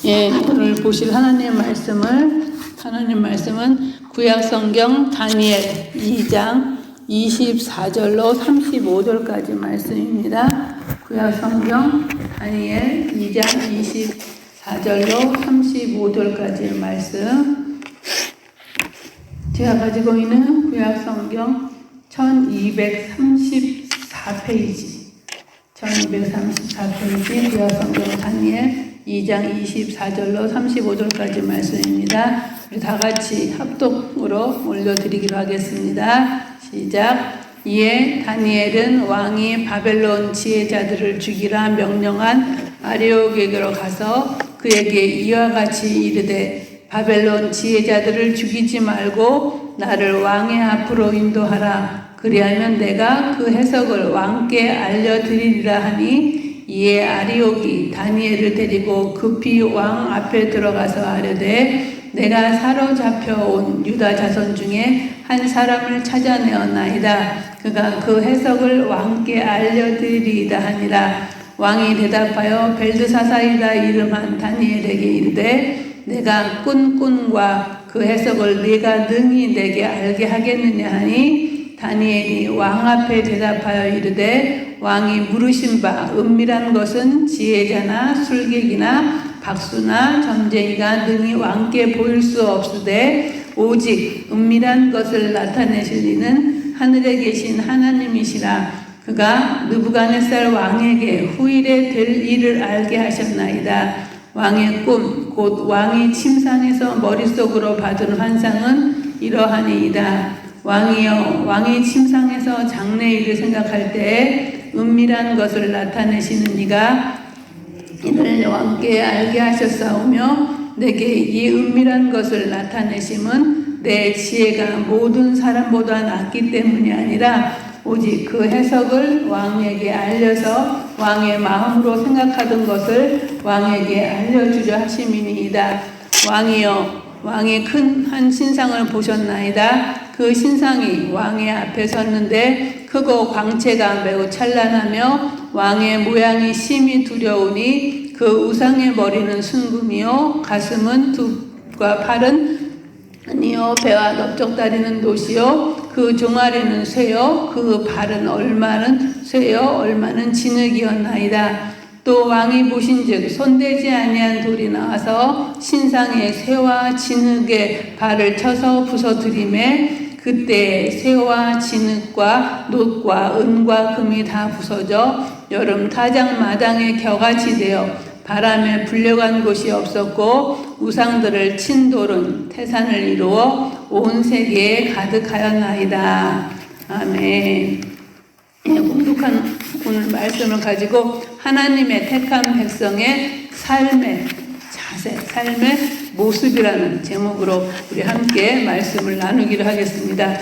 예, 오늘 보실 하나님 말씀은 구약성경 다니엘 2장 24절로 35절까지 말씀입니다. 구약성경 다니엘 2장 24절로 35절까지의 말씀. 제가 가지고 있는 구약성경 1234페이지 구약성경 다니엘 2장 24절로 35절까지 말씀입니다. 우리 다 같이 합독으로 올려드리기로 하겠습니다. 시작. 이에 다니엘은 왕이 바벨론 지혜자들을 죽이라 명령한 아레오에게로 가서 그에게 이와 같이 이르되 바벨론 지혜자들을 죽이지 말고 나를 왕의 앞으로 인도하라. 그리하면 내가 그 해석을 왕께 알려드리리라 하니 이에 아리옥이 다니엘을 데리고 급히 왕 앞에 들어가서 아뢰되 내가 사로잡혀온 유다 자손 중에 한 사람을 찾아내었나이다. 그가 그 해석을 왕께 알려드리리이다 하니라. 왕이 대답하여 벨드사사이다 이름한 다니엘에게 이르되 내가 꾼 꿈과 그 해석을 네가 능히 내게 알게 하겠느냐 하니 다니엘이 왕 앞에 대답하여 이르되 왕이 물으신 바 은밀한 것은 지혜자나 술객이나 박수나 점쟁이가 능히 왕께 보일 수 없으되 오직 은밀한 것을 나타내실 이는 하늘에 계신 하나님이시라. 그가 느부갓네살 왕에게 후일에 될 일을 알게 하셨나이다. 왕의 꿈 곧 왕이 침상에서 머릿속으로 받은 환상은 이러하니이다. 왕이여, 왕이 침상에서 장래일을 생각할 때에 은밀한 것을 나타내시는 이가 이를 왕께 알게 하셨사오며 내게 이 은밀한 것을 나타내심은 내 지혜가 모든 사람보다 낫기 때문이 아니라 오직 그 해석을 왕에게 알려서 왕의 마음으로 생각하던 것을 왕에게 알려주려 하심이니이다. 왕이여, 왕이 큰 한 신상을 보셨나이다. 그 신상이 왕의 앞에 섰는데 크고 광채가 매우 찬란하며 왕의 모양이 심히 두려우니 그 우상의 머리는 순금이요 가슴은 두,과 팔은 아니요 배와 넓적다리는 노시요 그 종아리는 쇠요 그 발은 얼마는 쇠요 얼마는 진흙이었나이다. 또 왕이 보신즉 손대지 아니한 돌이 나와서 신상에 쇠와 진흙의 발을 쳐서 부서뜨리매 그때 쇠와 진흙과 놋과 은과 금이 다 부서져 여름 타작 마당에 겨같이 되어 바람에 불려간 곳이 없었고 우상들을 친 돌은 태산을 이루어 온 세계에 가득하였나이다. 아멘. 공독한 오늘 말씀을 가지고 하나님의 택한 백성의 삶의 자세, 삶의 모습이라는 제목으로 우리 함께 말씀을 나누기로 하겠습니다.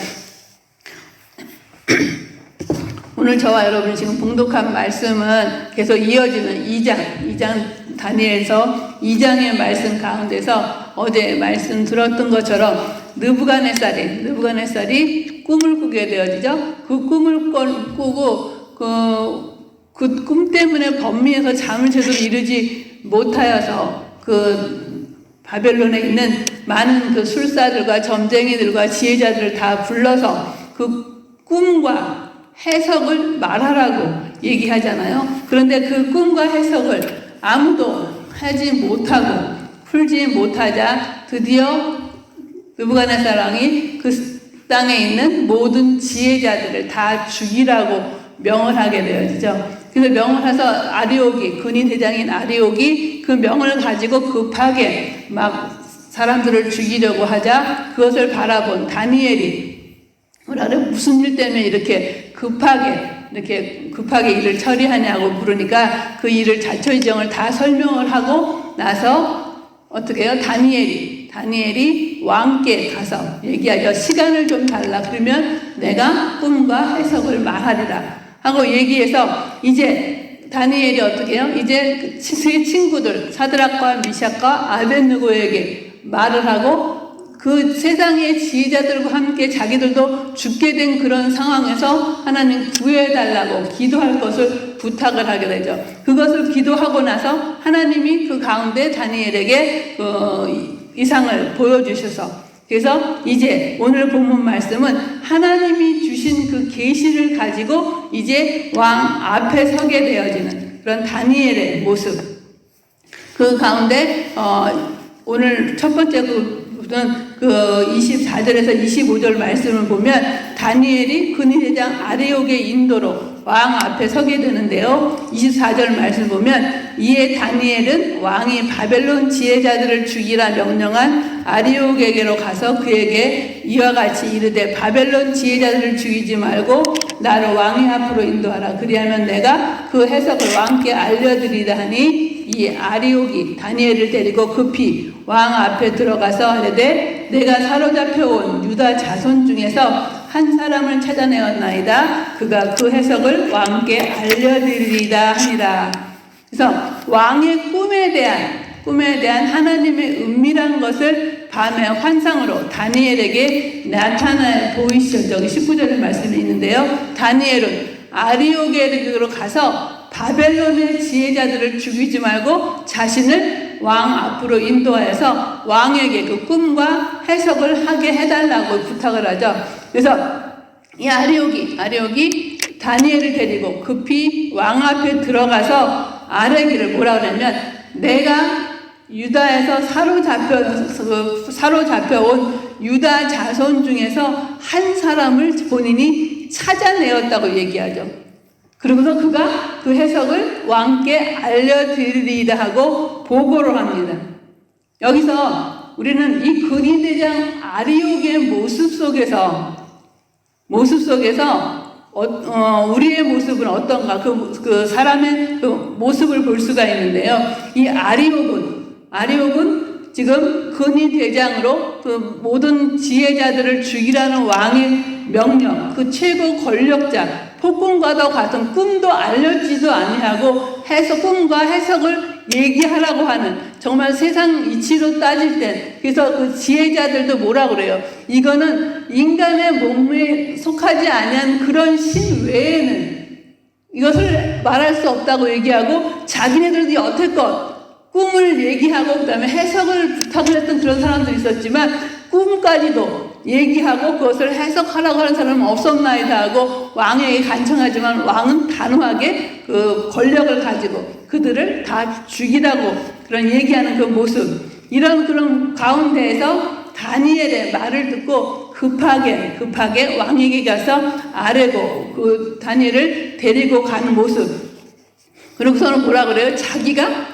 오늘 저와 여러분이 지금 봉독한 말씀은 계속 이어지는 2장 다니엘서 2장의 말씀 가운데서 어제 말씀 들었던 것처럼 느부갓네살이 꿈을 꾸게 되어지죠. 그 꿈을 꾸고 그 꿈 때문에 번미에서 잠을 제대로 이루지 못하여서 그 바벨론에 있는 많은 그 술사들과 점쟁이들과 지혜자들을 다 불러서 그 꿈과 해석을 말하라고 얘기하잖아요. 그런데 그 꿈과 해석을 아무도 하지 못하고 풀지 못하자 드디어 느부갓네살 왕이 그 땅에 있는 모든 지혜자들을 다 죽이라고 명을 하게 되어지죠. 그래서 명을 해서 아리옥이 근위 대장인 아리옥이 그 명을 가지고 급하게 막 사람들을 죽이려고 하자 그것을 바라본 다니엘이 뭐라 그래 무슨 일 때문에 이렇게 급하게 일을 처리하냐고 물으니까 그 일을 자초지정을 다 설명을 하고 나서 어떻게 해요? 다니엘이 왕께 가서 얘기하여 시간을 좀 달라. 그러면 내가 꿈과 해석을 말하리라 하고 얘기해서 이제 다니엘이 어떻게 해요? 이제 그 친구들 사드락과 미샥과 아벳느고에게 말을 하고 그 세상의 지혜자들과 함께 자기들도 죽게 된 그런 상황에서 하나님 구해달라고 기도할 것을 부탁을 하게 되죠. 그것을 기도하고 나서 하나님이 그 가운데 다니엘에게 이상을 보여주셔서, 그래서 이제 오늘 본문 말씀은 하나님이 주신 그 계시를 가지고 이제 왕 앞에 서게 되어지는 그런 다니엘의 모습. 그 가운데 오늘 첫 번째 그 24절에서 25절 말씀을 보면 다니엘이 근위대장 아레옥의 인도로 왕 앞에 서게 되는데요. 24절 말씀 보면 이에 다니엘은 왕이 바벨론 지혜자들을 죽이라 명령한 아레옥에게로 가서 그에게 이와 같이 이르되 바벨론 지혜자들을 죽이지 말고 나를 왕의 앞으로 인도하라. 그리하면 내가 그 해석을 왕께 알려드리라 하니 이 아레옥이 다니엘을 데리고 급히 왕 앞에 들어가서 하되 내가 사로잡혀 온 유다 자손 중에서 한 사람을 찾아내었나이다. 그가 그 해석을 왕께 알려드리리다 하니라. 그래서 왕의 꿈에 대한 하나님의 은밀한 것을 밤의 환상으로 다니엘에게 나타나 보이시죠. 저기 19절의 말씀이 있는데요. 다니엘은 아레옥에게로 가서 바벨론의 지혜자들을 죽이지 말고 자신을 왕 앞으로 인도하여서 왕에게 그 꿈과 해석을 하게 해달라고 부탁을 하죠. 그래서 이 아레옥이 다니엘을 데리고 급히 왕 앞에 들어가서 아뢰기를 뭐라 그러냐면 내가 유다에서 사로잡혀온 유다 자손 중에서 한 사람을 본인이 찾아내었다고 얘기하죠. 그러고서 그가 그 해석을 왕께 알려드리리다 하고 보고를 합니다. 여기서 우리는 이 근위대장 아레옥의 모습 속에서 우리의 모습은 어떤가, 그 사람의 그 모습을 볼 수가 있는데요. 이 아레옥은 지금 근위대장으로 그 모든 지혜자들을 죽이라는 왕의 명령, 그 최고 권력자, 폭군과도 같은 꿈도 알려지도 아니하고 꿈과 해석을 얘기하라고 하는, 정말 세상 이치로 따질 땐, 그래서 그 지혜자들도 뭐라 그래요? 이거는 인간의 몸에 속하지 아니한 그런 신 외에는 이것을 말할 수 없다고 얘기하고, 자기네들도 여태껏 꿈을 얘기하고 그다음에 해석을 부탁을 했던 그런 사람도 있었지만 꿈까지도 얘기하고 그것을 해석하라고 하는 사람은 없었나이다 하고 왕에게 간청하지만 왕은 단호하게 그 권력을 가지고 그들을 다 죽이라고 그런 얘기하는 그 모습, 이런 그런 가운데에서 다니엘의 말을 듣고 급하게 왕에게 가서 아뢰고 그 다니엘을 데리고 가는 모습. 그러고서는 뭐라 그래요? 자기가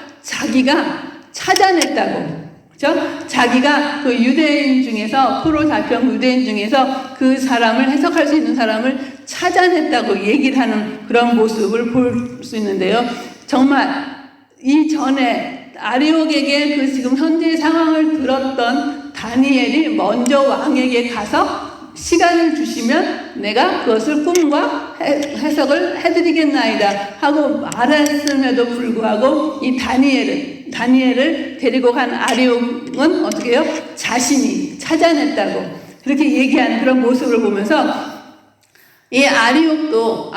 찾아냈다고. 그죠? 자기가 그 유대인 중에서, 포로 잡혀온 유대인 중에서 그 사람을, 해석할 수 있는 사람을 찾아냈다고 얘기를 하는 그런 모습을 볼 수 있는데요. 정말 이전에 아레옥에게 그 지금 현재의 상황을 들었던 다니엘이 먼저 왕에게 가서 시간을 주시면 내가 그것을 꿈과 해석을 해드리겠나이다 하고 말했음에도 불구하고 이 다니엘을 데리고 간 아레옥은 어떻게 해요? 자신이 찾아냈다고 그렇게 얘기하는 그런 모습을 보면서 이 아레옥도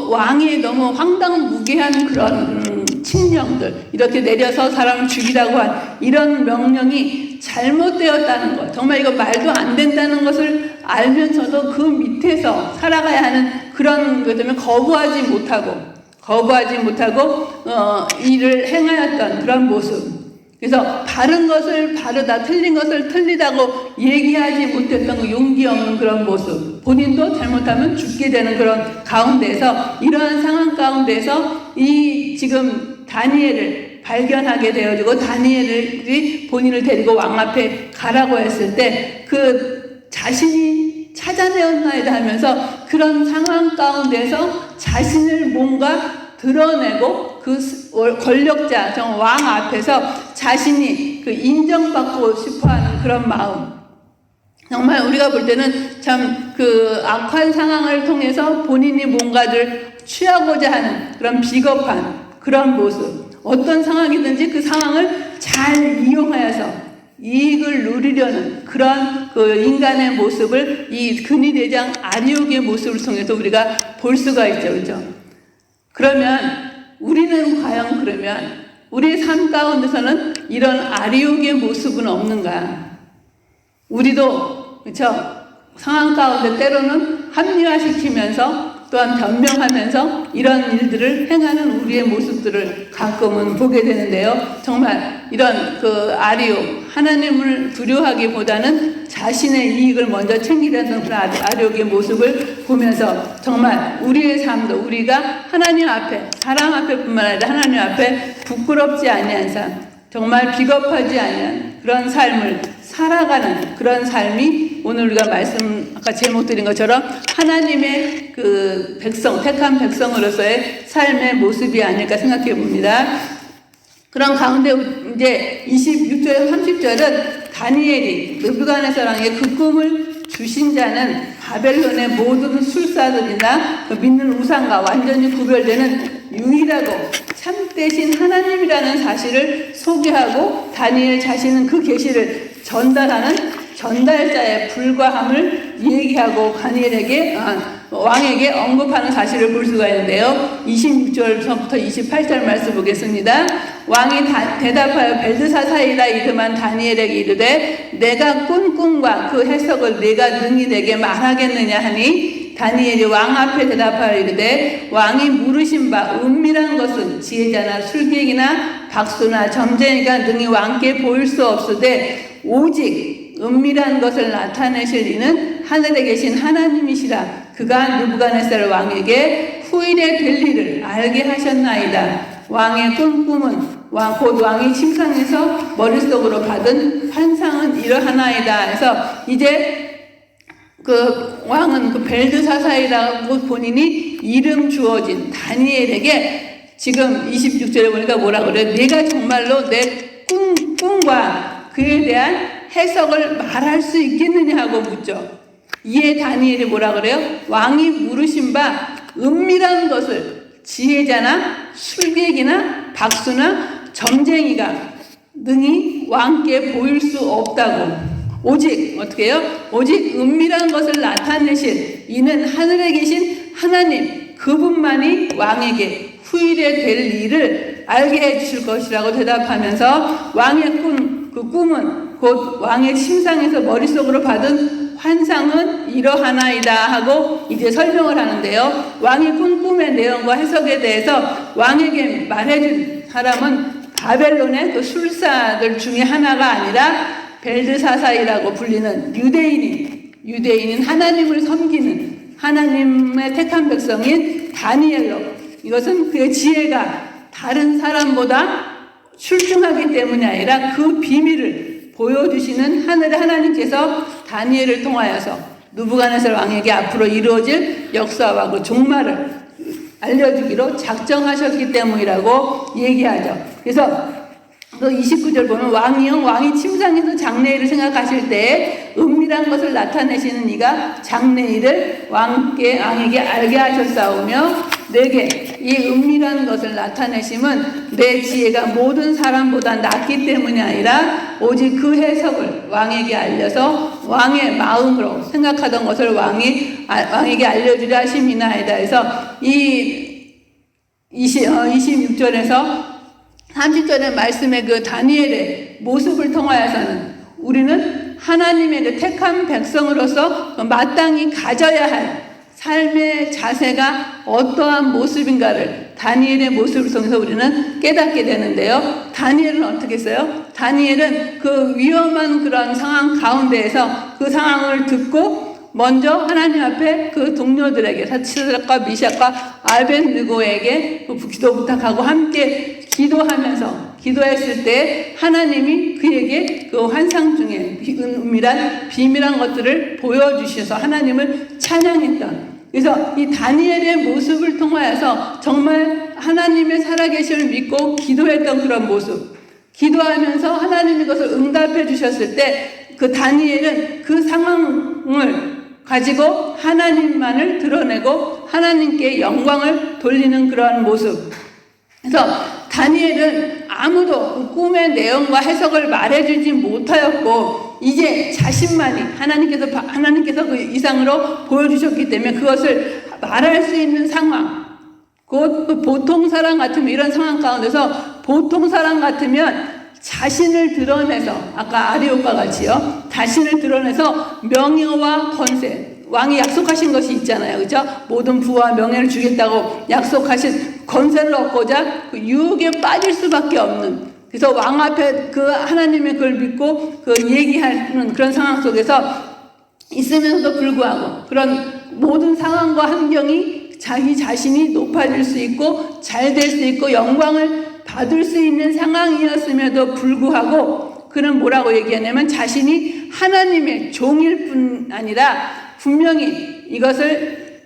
왕이 너무 황당무계한 그런 칙령들, 이렇게 내려서 사람을 죽이라고 한 이런 명령이 잘못되었다는 것, 정말 이거 말도 안 된다는 것을 알면서도 그 밑에서 살아가야 하는 그런 것 때문에 거부하지 못하고 일을 행하였던 그런 모습. 그래서 바른 것을 바르다, 틀린 것을 틀리다고 얘기하지 못했던 그 용기 없는 그런 모습, 본인도 잘못하면 죽게 되는 그런 가운데서, 이러한 상황 가운데서 이 지금 다니엘을 발견하게 되어지고 다니엘이 본인을 데리고 왕 앞에 가라고 했을 때 그 자신이 찾아내었나이다 하면서 그런 상황 가운데서 자신을 뭔가 드러내고 그 권력자, 왕 앞에서 자신이 그 인정받고 싶어 하는 그런 마음. 정말 우리가 볼 때는 참 그 악한 상황을 통해서 본인이 뭔가를 취하고자 하는 그런 비겁한 그런 모습. 어떤 상황이든지 그 상황을 잘 이용하여서 이익을 누리려는 그런 그 인간의 모습을 이 근위대장 아리옥의 모습을 통해서 우리가 볼 수가 있죠. 그렇죠? 그러면 우리는 과연 그러면 우리의 삶 가운데서는 이런 아리옥의 모습은 없는가? 우리도 그렇죠? 상황 가운데 때로는 합리화시키면서 또한 변명하면서 이런 일들을 행하는 우리의 모습들을 가끔은 보게 되는데요. 정말 이런 그 아리옥, 하나님을 두려워하기보다는 자신의 이익을 먼저 챙기려는 그런 아리옥의 모습을 보면서 정말 우리의 삶도 우리가 하나님 앞에, 사람 앞에뿐만 아니라 하나님 앞에 부끄럽지 아니한 삶, 정말 비겁하지 아니한 그런 삶을 살아가는 그런 삶이 오늘 우리가 아까 제목 드린 것처럼 하나님의 그 백성, 택한 백성으로서의 삶의 모습이 아닐까 생각해 봅니다. 그런 가운데 이제 26절, 30절은 다니엘이 느부갓네살왕의 그 꿈을 주신 자는 바벨론의 모든 술사들이나 그 믿는 우상과 완전히 구별되는 유일하고 참되신 하나님이라는 사실을 소개하고 다니엘 자신은 그 계시를 전달하는 전달자의 불과함을 얘기하고 다니엘에게 왕에게 언급하는 사실을 볼 수가 있는데요. 26절부터 28절 말씀 보겠습니다. 왕이 대답하여 벨드사사이라 이름한 다니엘에게 이르되 내가 꾼 꿈과 그 해석을 내가 능히 내게 말하겠느냐 하니 다니엘이 왕 앞에 대답하여 이르되 왕이 물으신 바 은밀한 것은 지혜자나 술객이나 박수나 점쟁이가 능히 왕께 보일 수 없으되 오직 은밀한 것을 나타내실 이는 하늘에 계신 하나님이시라. 그가 느부갓네살 왕에게 후일에 될 일을 알게 하셨나이다. 왕의 꿈은 곧 왕이 침상에서 머릿속으로 받은 환상은 이러하나이다. 해서 이제 그 왕은 그 벨드사사이라고 본인이 이름 주어진 다니엘에게 지금 26절에 보니까 뭐라 그래요? 내가 정말로 내 꿈과 그에 대한 해석을 말할 수 있겠느냐 하고 묻죠. 이에 다니엘이 뭐라 그래요? 왕이 물으신 바 은밀한 것을 지혜자나 술객이나 박수나 점쟁이가 능히 왕께 보일 수 없다고. 오직 어떻게 해요? 오직 은밀한 것을 나타내실 이는 하늘에 계신 하나님 그분만이 왕에게 후일에 될 일을 알게 해주실 것이라고 대답하면서 왕의 그 꿈은 곧 왕의 침상에서 머릿속으로 받은 환상은 이러하나이다 하고 이제 설명을 하는데요. 왕이 꾼 꿈의 내용과 해석에 대해서 왕에게 말해준 사람은 바벨론의 그 술사들 중에 하나가 아니라 벨드사사이라고 불리는 유대인인 하나님을 섬기는 하나님의 택한 백성인 다니엘로, 이것은 그의 지혜가 다른 사람보다 출중하기 때문이 아니라 그 비밀을 보여주시는 하늘의 하나님께서 다니엘을 통하여서 느부갓네살 왕에게 앞으로 이루어질 역사와 그 종말을 알려주기로 작정하셨기 때문이라고 얘기하죠. 그래서 그 29절 보면 왕이 침상에서 장래일을 생각하실 때 은밀한 것을 나타내시는 이가 장래일을 왕에게 알게 하셨사오며 내게 이 은밀한 것을 나타내심은 내 지혜가 모든 사람보다 낫기 때문이 아니라 오직 그 해석을 왕에게 알려서 왕의 마음으로 생각하던 것을 왕에게 알려주려 하심이나이다. 해서 이 26절에서 30절의 말씀의 그 다니엘의 모습을 통하여서는 우리는 하나님의 그 택한 백성으로서 마땅히 가져야 할 삶의 자세가 어떠한 모습인가를 다니엘의 모습을 통해서 우리는 깨닫게 되는데요. 다니엘은 어떻게 했어요? 다니엘은 그 위험한 그런 상황 가운데에서 그 상황을 듣고 먼저 하나님 앞에 그 동료들에게 사드락과 미샥과 아벳느고에게 기도 부탁하고 함께 기도하면서 기도했을 때 하나님이 그에게 그 환상 중에 은밀한 비밀한 것들을 보여주셔서 하나님을 찬양했던, 그래서 이 다니엘의 모습을 통하여서 정말 하나님의 살아계심을 믿고 기도했던 그런 모습, 기도하면서 하나님이 그것을 응답해 주셨을 때 그 다니엘은 그 상황을 가지고 하나님만을 드러내고 하나님께 영광을 돌리는 그러한 모습. 그래서 다니엘은 아무도 그 꿈의 내용과 해석을 말해주지 못하였고 이제 자신만이 하나님께서 그 이상으로 보여주셨기 때문에 그것을 말할 수 있는 상황, 곧 보통 사람 같으면 이런 상황 가운데서 보통 사람 같으면 자신을 드러내서 아까 아리오과 같이요 자신을 드러내서 명예와 권세 왕이 약속하신 것이 있잖아요. 그죠? 모든 부와 명예를 주겠다고 약속하신 권세를 얻고자 그 유혹에 빠질 수밖에 없는 그래서 왕 앞에 그 하나님의 그걸 믿고 그 얘기하는 그런 상황 속에서 있으면서도 불구하고 그런 모든 상황과 환경이 자기 자신이 높아질 수 있고 잘 될 수 있고 영광을 받을 수 있는 상황이었음에도 불구하고 그는 뭐라고 얘기하냐면 자신이 하나님의 종일 뿐 아니라 분명히 이것을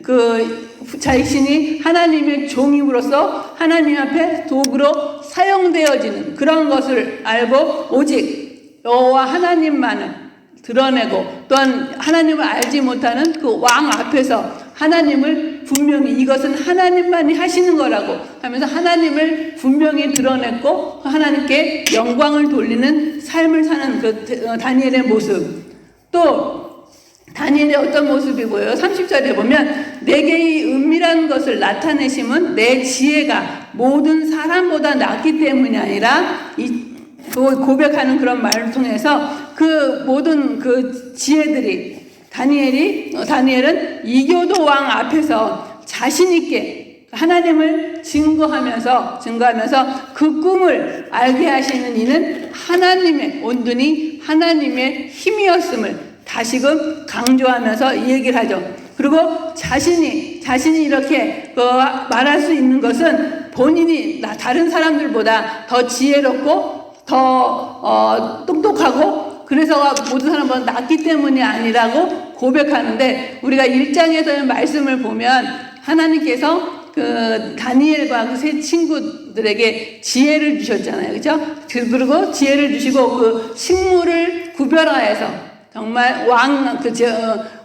자신이 하나님의 종임으로써 하나님 앞에 도구로 사용되어지는 그런 것을 알고 오직 여호와 하나님만을 드러내고 또한 하나님을 알지 못하는 그 왕 앞에서 하나님을 분명히 이것은 하나님만이 하시는 거라고 하면서 하나님을 분명히 드러냈고 하나님께 영광을 돌리는 삶을 사는 그 다니엘의 모습 또 다니엘의 어떤 모습이 보여요? 30절에 보면 내게 이 은밀한 것을 나타내심은 내 지혜가 모든 사람보다 낫기 때문이 아니라 고백하는 그런 말을 통해서 그 모든 그 지혜들이 다니엘은 이교도 왕 앞에서 자신있게 하나님을 증거하면서 그 꿈을 알게 하시는 이는 온전히 하나님의 힘이었음을 다시금 강조하면서 이 얘기를 하죠. 그리고 자신이 이렇게 말할 수 있는 것은 본인이 다른 사람들보다 더 지혜롭고 더 똑똑하고 그래서 모든 사람보다 낫기 때문이 아니라고 고백하는데 우리가 1장에서의 말씀을 보면 하나님께서 그 다니엘과 그 세 친구들에게 지혜를 주셨잖아요. 그죠? 그리고 지혜를 주시고 그 식물을 구별하여서 정말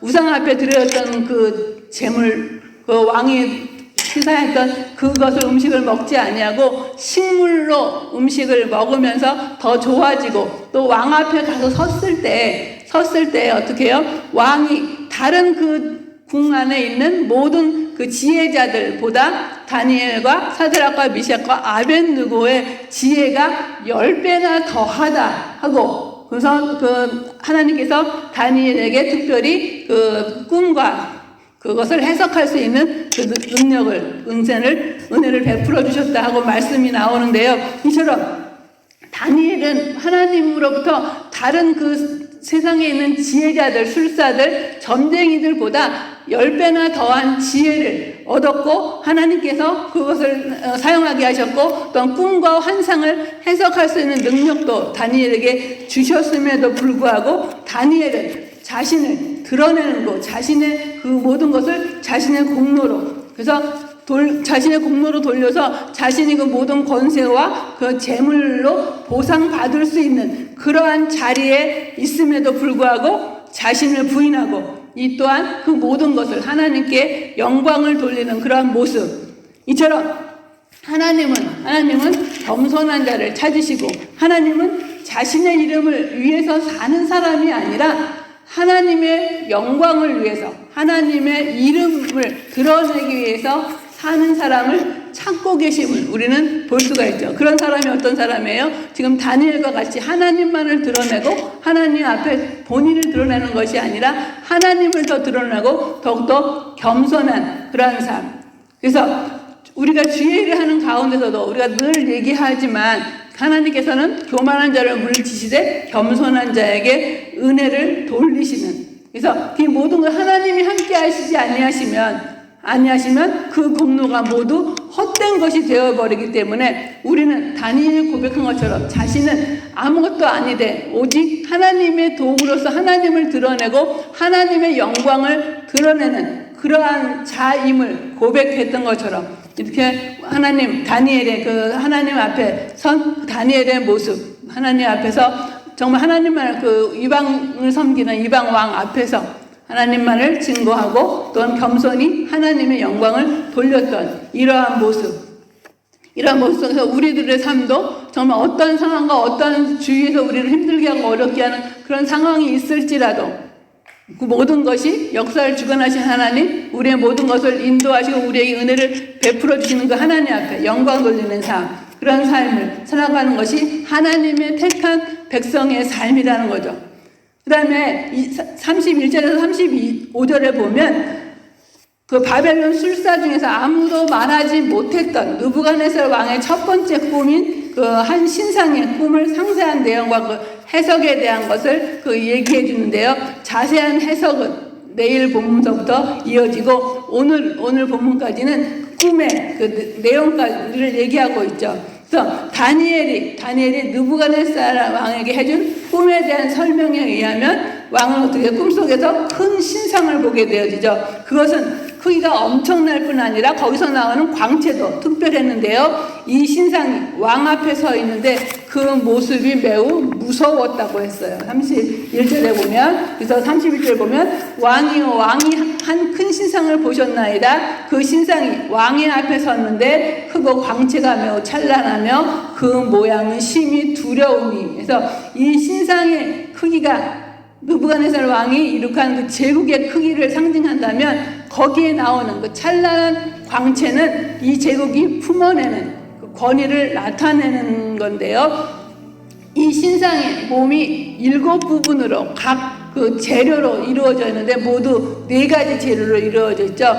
우상 앞에 드렸던 그 제물, 그 왕이 시사했던 그것을 음식을 먹지 아니하고 식물로 음식을 먹으면서 더 좋아지고 또 왕 앞에 가서 섰을 때 어떻게 해요? 왕이 다른 그 궁 안에 있는 모든 그 지혜자들보다 다니엘과 사드락과 미샥과 아벳느고의 지혜가 10배나 더하다 하고 그래서 그 하나님께서 다니엘에게 특별히 그 꿈과 그것을 해석할 수 있는 그 능력을 은혜를 베풀어 주셨다 하고 말씀이 나오는데요. 이처럼 다니엘은 하나님으로부터 다른 그 세상에 있는 지혜자들, 술사들, 점쟁이들보다 10배나 더한 지혜를 얻었고 하나님께서 그것을 사용하게 하셨고 또한 꿈과 환상을 해석할 수 있는 능력도 다니엘에게 주셨음에도 불구하고 다니엘은 자신을 드러내는 것, 자신의 그 모든 것을 자신의 공로로 그래서 자신의 공로로 돌려서 자신이 그 모든 권세와 그 재물로 보상받을 수 있는 그러한 자리에 있음에도 불구하고 자신을 부인하고 이 또한 그 모든 것을 하나님께 영광을 돌리는 그러한 모습 이처럼 하나님은 겸손한 자를 찾으시고 하나님은 자신의 이름을 위해서 사는 사람이 아니라 하나님의 영광을 위해서 하나님의 이름을 드러내기 위해서 사는 사람을 찾고 계심을 우리는 볼 수가 있죠. 그런 사람이 어떤 사람이에요? 지금 다니엘과 같이 하나님만을 드러내고 하나님 앞에 본인을 드러내는 것이 아니라 하나님을 더 드러내고 더욱더 겸손한 그러한 삶. 그래서 우리가 주의를 하는 가운데서도 우리가 늘 얘기하지만 하나님께서는 교만한 자를 물리치시되 겸손한 자에게 은혜를 돌리시는 그래서 이 모든 걸 하나님이 함께 하시지 아니하시면 그 공로가 모두 헛된 것이 되어버리기 때문에 우리는 다니엘이 고백한 것처럼 자신은 아무것도 아니되 오직 하나님의 도구로서 하나님을 드러내고 하나님의 영광을 드러내는 그러한 자임을 고백했던 것처럼 이렇게 다니엘의 그 하나님 앞에 선 다니엘의 모습 하나님 앞에서 정말 하나님만을 그 이방을 섬기는 이방 왕 앞에서 하나님만을 증거하고 또한 겸손히 하나님의 영광을 돌렸던 이러한 모습 이런 모습 속에서 우리들의 삶도 정말 어떤 상황과 어떤 주위에서 우리를 힘들게 하고 어렵게 하는 그런 상황이 있을지라도 그 모든 것이 역사를 주관하신 하나님, 우리의 모든 것을 인도하시고 우리에게 은혜를 베풀어 주시는 그 하나님 앞에 영광 돌리는 삶, 그런 삶을 살아가는 것이 하나님의 택한 백성의 삶이라는 거죠. 그 다음에 31절에서 35절에 보면 그 바벨론 술사 중에서 아무도 말하지 못했던 느부갓네살 왕의 첫 번째 꿈인 그 한 신상의 꿈을 상세한 내용과 그 해석에 대한 것을 그 얘기해 주는데요. 자세한 해석은 내일 본문서부터 이어지고 오늘 본문까지는 꿈의 그 내용까지를 얘기하고 있죠. 그래서 다니엘이 느부갓네살 왕에게 해준 꿈에 대한 설명에 의하면 왕은 어떻게 꿈속에서 큰 신상을 보게 되어지죠. 그것은 크기가 엄청날 뿐 아니라 거기서 나오는 광채도 특별했는데요. 이 신상이 왕 앞에 서 있는데 그 모습이 매우 무서웠다고 했어요. 31절에 보면, 그래서 31절 보면 왕이 한 큰 신상을 보셨나이다. 그 신상이 왕의 앞에 섰는데 크고 광채가 매우 찬란하며 그 모양은 심히 두려우니. 그래서 이 신상의 크기가 느부갓네살 왕이 이룩한 그 제국의 크기를 상징한다면 거기에 나오는 그 찬란한 광채는 이 제국이 품어내는 그 권위를 나타내는 건데요. 이 신상의 몸이 7부분으로 각 그 재료로 이루어져 있는데 모두 4가지 재료로 이루어져 있죠.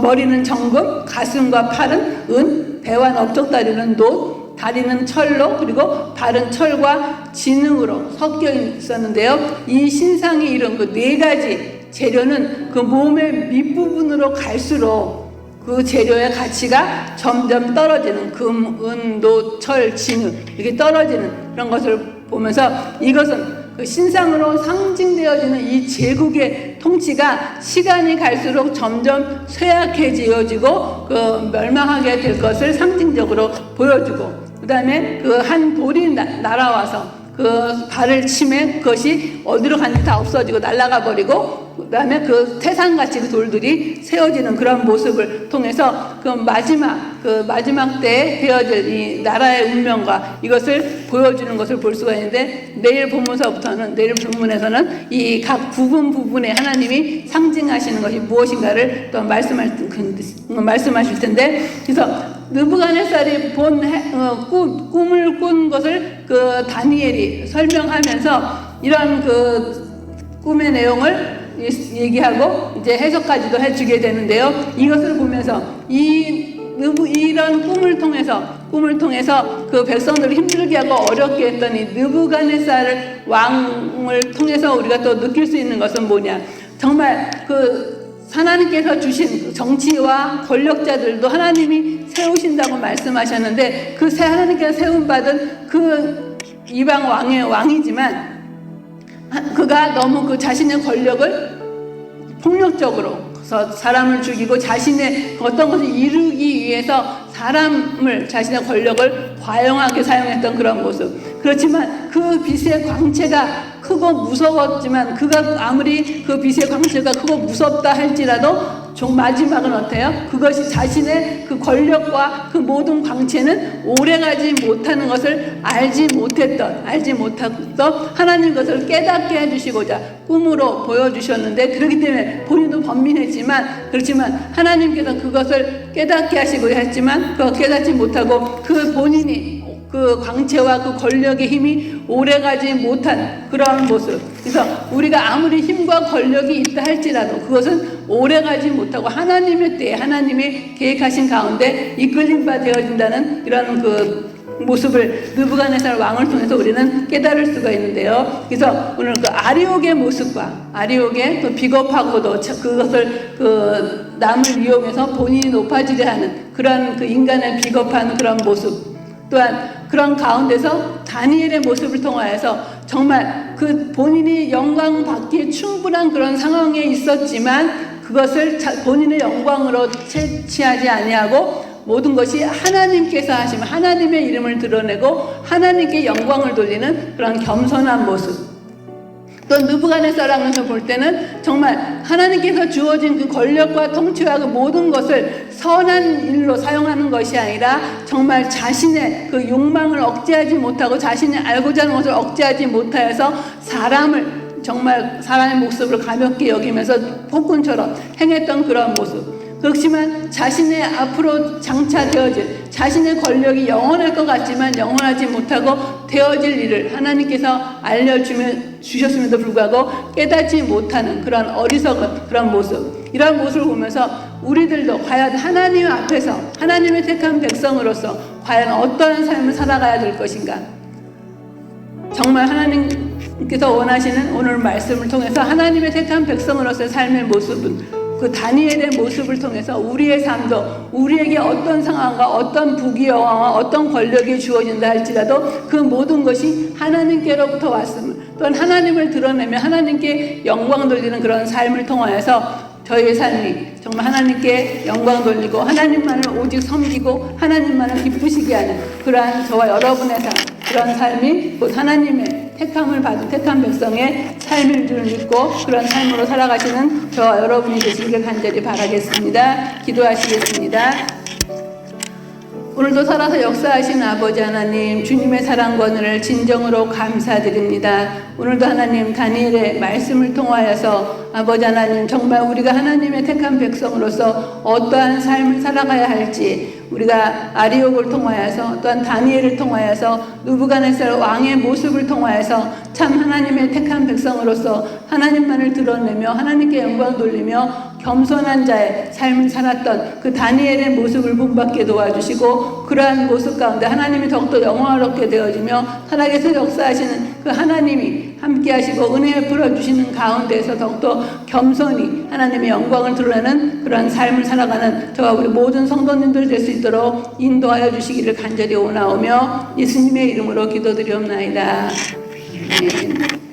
머리는 정금, 가슴과 팔은 은, 배와 넓적다리는 놋, 다리는 철로, 그리고 발은 철과 진흙으로 섞여 있었는데요. 이 신상이 이룬 그 4가지 재료는 그 몸의 밑부분으로 갈수록 그 재료의 가치가 점점 떨어지는 금, 은, 놋, 철, 진흙 이렇게 떨어지는 그런 것을 보면서 이것은 그 신상으로 상징되어지는 이 제국의 통치가 시간이 갈수록 점점 쇠약해지어지고 그 멸망하게 될 것을 상징적으로 보여주고, 그 다음에 그 한 돌이 날아와서 그 발을 치면 그것이 어디로 갔는지 다 없어지고 날아가 버리고, 그 다음에 그 태산같이 그 돌들이 세워지는 그런 모습을 통해서 그 마지막 때에 되어질 이 나라의 운명과 이것을 보여주는 것을 볼 수가 있는데, 내일 본문에서는 이 각 부분에 하나님이 상징하시는 것이 무엇인가를 또 말씀하실 텐데, 그래서 느부갓네살이 꿈을 꾼 것을 그 다니엘이 설명하면서 이런 그 꿈의 내용을 얘기하고 이제 해석까지도 해주게 되는데요. 이것을 보면서 이런 꿈을 통해서 그 백성들을 힘들게 하고 어렵게 했던 이 느부갓네살 왕을 통해서 우리가 또 느낄 수 있는 것은 뭐냐? 정말 그 하나님께서 주신 정치와 권력자들도 하나님이 세우신다고 말씀하셨는데, 그 하나님께서 세움받은 그 이방 왕의 왕이지만 그가 너무 그 자신의 권력을 폭력적으로 사람을 죽이고 자신의 어떤 것을 이루기 위해서 자신의 권력을 과용하게 사용했던 그런 모습. 그렇지만 그 빛의 광채가 크고 무서웠지만 그가 아무리 그 빛의 광채가 크고 무섭다 할지라도 마지막은 어때요? 그것이 자신의 그 권력과 그 모든 광채는 오래가지 못하는 것을 알지 못했던 하나님 것을 깨닫게 해주시고자 꿈으로 보여주셨는데, 그렇기 때문에 본인도 번민했지만, 그렇지만 하나님께서 그것을 깨닫게 하시고 했지만 그거 깨닫지 못하고 그 본인이 그 광채와 그 권력의 힘이 오래가지 못한 그러한 모습. 그래서 우리가 아무리 힘과 권력이 있다 할지라도 그것은 오래가지 못하고 하나님의 때에 하나님이 계획하신 가운데 이끌림 바 되어진다는 이런 그 모습을 느부갓네살 왕을 통해서 우리는 깨달을 수가 있는데요. 그래서 오늘 그 아리옥의 모습과 아리옥의 그 비겁하고도 그것을 그 남을 이용해서 본인이 높아지려 하는 그런 그 인간의 비겁한 그런 모습, 또한 그런 가운데서 다니엘의 모습을 통하여서 정말 그 본인이 영광 받기에 충분한 그런 상황에 있었지만 그것을 본인의 영광으로 채취하지 아니하고 모든 것이 하나님께서 하시면 하나님의 이름을 드러내고 하나님께 영광을 돌리는 그런 겸손한 모습. 또 느부갓네살랑에서 볼 때는 정말 하나님께서 주어진 그 권력과 통치와 그 모든 것을 선한 일로 사용하는 것이 아니라 정말 자신의 그 욕망을 억제하지 못하고 자신이 알고자 하는 것을 억제하지 못하여서 사람을 정말 사람의 모습을 가볍게 여기면서 폭군처럼 행했던 그런 모습. 그렇지만 자신의 앞으로 장차되어질 자신의 권력이 영원할 것 같지만 영원하지 못하고 되어질 일을 하나님께서 주셨음에도 불구하고 깨닫지 못하는 그런 어리석은 그런 모습, 이런 모습을 보면서 우리들도 과연 하나님 앞에서 하나님의 택한 백성으로서 과연 어떠한 삶을 살아가야 될 것인가. 정말 하나님께서 원하시는 오늘 말씀을 통해서 하나님의 택한 백성으로서의 삶의 모습은 그 다니엘의 모습을 통해서 우리의 삶도 우리에게 어떤 상황과 어떤 부귀영화와 어떤 권력이 주어진다 할지라도 그 모든 것이 하나님께로부터 왔음을, 또한 하나님을 드러내며 하나님께 영광 돌리는 그런 삶을 통하여서 저희의 삶이 정말 하나님께 영광 돌리고 하나님만을 오직 섬기고 하나님만을 기쁘시게 하는 그러한 저와 여러분의 삶, 그런 삶이 곧 하나님의 택함을 받은 택한 백성의 삶일 줄 믿고 그런 삶으로 살아가시는 저와 여러분이 되시길 간절히 바라겠습니다. 기도하시겠습니다. 오늘도 살아서 역사하신 아버지 하나님, 주님의 사랑과 은혜를 진정으로 감사드립니다. 오늘도 하나님 다니엘의 말씀을 통하여서 아버지 하나님, 정말 우리가 하나님의 택한 백성으로서 어떠한 삶을 살아가야 할지, 우리가 아리옥을 통하여서 또한 다니엘을 통하여서 느부갓네살 왕의 모습을 통하여서 참 하나님의 택한 백성으로서 하나님만을 드러내며 하나님께 영광 돌리며 겸손한 자의 삶을 살았던 그 다니엘의 모습을 본받게 도와주시고, 그러한 모습 가운데 하나님이 더욱더 영광스럽게 되어지며 살아계셔 역사하시는 그 하나님이 함께 하시고 은혜에 풀어주시는 가운데에서 더욱더 겸손히 하나님의 영광을 드러내는 그런 삶을 살아가는 저와 우리 모든 성도님들 될 수 있도록 인도하여 주시기를 간절히 원하오며 예수님의 이름으로 기도드리옵나이다. 아멘.